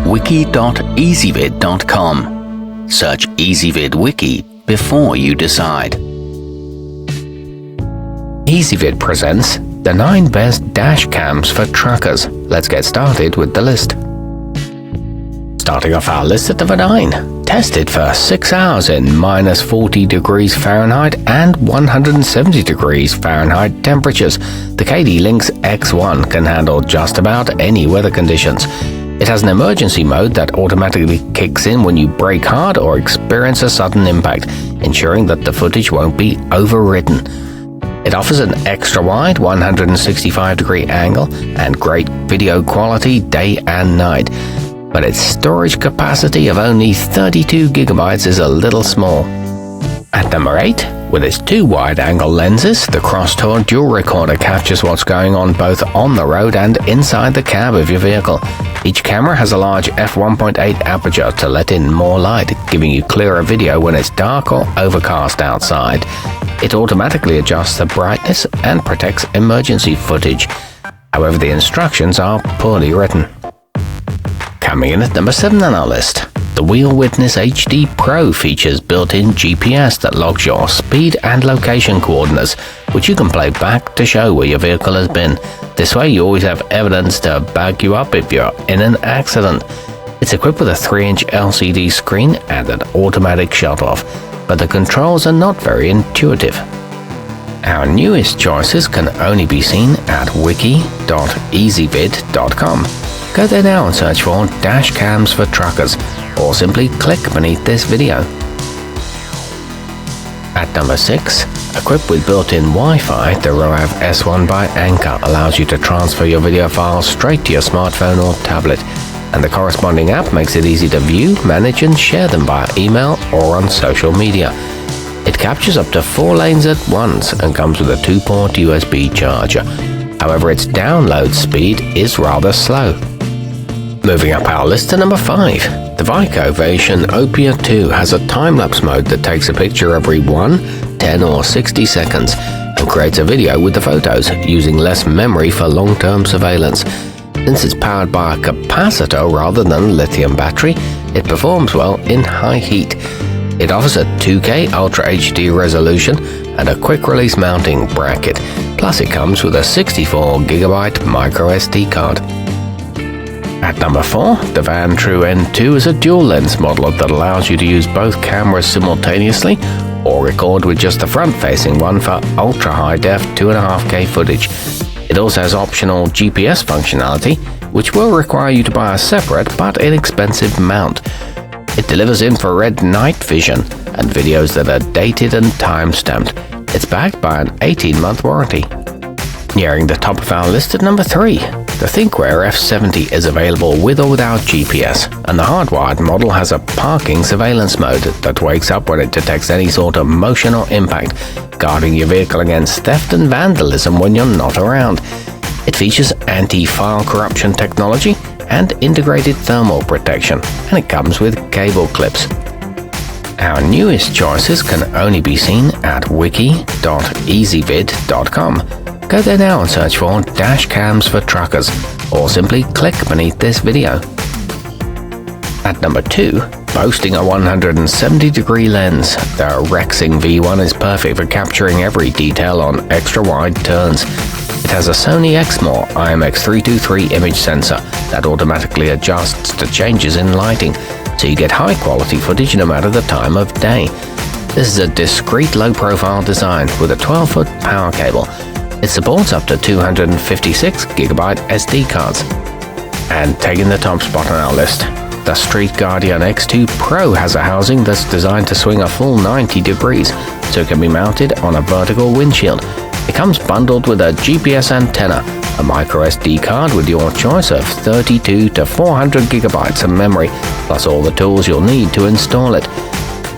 wiki.ezvid.com. Search Ezvid Wiki before you decide. Ezvid presents the 9 best dash cams for truckers. Let's get started with the list. Starting off our list at number 9. Tested for 6 hours in -40 degrees Fahrenheit and 170 degrees Fahrenheit temperatures, the kdlinks X1 can handle just about any weather conditions. It has an emergency mode that automatically kicks in when you brake hard or experience a sudden impact, ensuring that the footage won't be overwritten. It offers an extra-wide 165-degree angle and great video quality day and night, but its storage capacity of only 32 gigabytes is a little small. At number 8, with its 2 wide-angle lenses, the crosstour dual recorder captures what's going on both on the road and inside the cab of your vehicle. Each camera has a large f1.8 aperture to let in more light, giving you clearer video when it's dark or overcast outside. It automatically adjusts the brightness and protects emergency footage. However, the instructions are poorly written. Coming in at number 7 on our list, the wheelwitness HD Pro features built-in GPS that logs your speed and location coordinates, which you can play back to show where your vehicle has been. This way you always have evidence to back you up if you're in an accident. It's equipped with a 3-inch LCD screen and an automatic shut-off, but the controls are not very intuitive. Our newest choices can only be seen at wiki.ezvid.com. Go there now and search for dash cams for truckers, or simply click beneath this video. At number 6, equipped with built-in Wi-Fi, the roav S1 by Anker allows you to transfer your video files straight to your smartphone or tablet, and the corresponding app makes it easy to view, manage and share them via email or on social media. It captures up to 4 lanes at once and comes with a 2-port USB charger. However, its download speed is rather slow. Moving up our list to number 5. The vicovation Opia 2 has a time-lapse mode that takes a picture every 1, 10 or 60 seconds and creates a video with the photos, using less memory for long-term surveillance. Since it's powered by a capacitor rather than a lithium battery, it performs well in high heat. It offers a 2K Ultra HD resolution and a quick-release mounting bracket, plus it comes with a 64GB microSD card. At number 4, the vantrue N2 is a dual-lens model that allows you to use both cameras simultaneously or record with just the front-facing one for ultra-high-def 2.5K footage. It also has optional GPS functionality, which will require you to buy a separate but inexpensive mount. It delivers infrared night vision and videos that are dated and time-stamped. It's backed by an 18-month warranty. Nearing the top of our list at number 3, the thinkware F70 is available with or without GPS, and the hardwired model has a parking surveillance mode that wakes up when it detects any sort of motion or impact, guarding your vehicle against theft and vandalism when you're not around. It features anti-file corruption technology and integrated thermal protection, and it comes with cable clips. Our newest choices can only be seen at wiki.ezvid.com. Go there now and search for dash cams for truckers, or simply click beneath this video. At number 2, boasting a 170-degree lens, the Rexing V1 is perfect for capturing every detail on extra-wide turns. It has a Sony Exmor IMX323 image sensor that automatically adjusts to changes in lighting, so you get high-quality footage no matter the time of day. This is a discreet low-profile design with a 12-foot power cable. It supports up to 256GB SD cards. And taking the top spot on our list, the Street Guardian X2 Pro has a housing that's designed to swing a full 90 degrees, so it can be mounted on a vertical windshield. It comes bundled with a GPS antenna, a microSD card with your choice of 32 to 400GB of memory, plus all the tools you'll need to install it.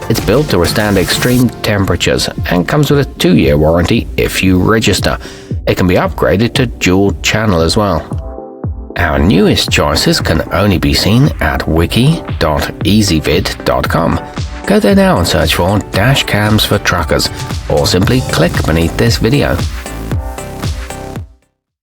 It's built to withstand extreme temperatures and comes with a 2-year warranty if you register. It can be upgraded to dual channel as well. Our newest choices can only be seen at wiki.ezvid.com. Go there now and search for dash cams for truckers, or simply click beneath this video.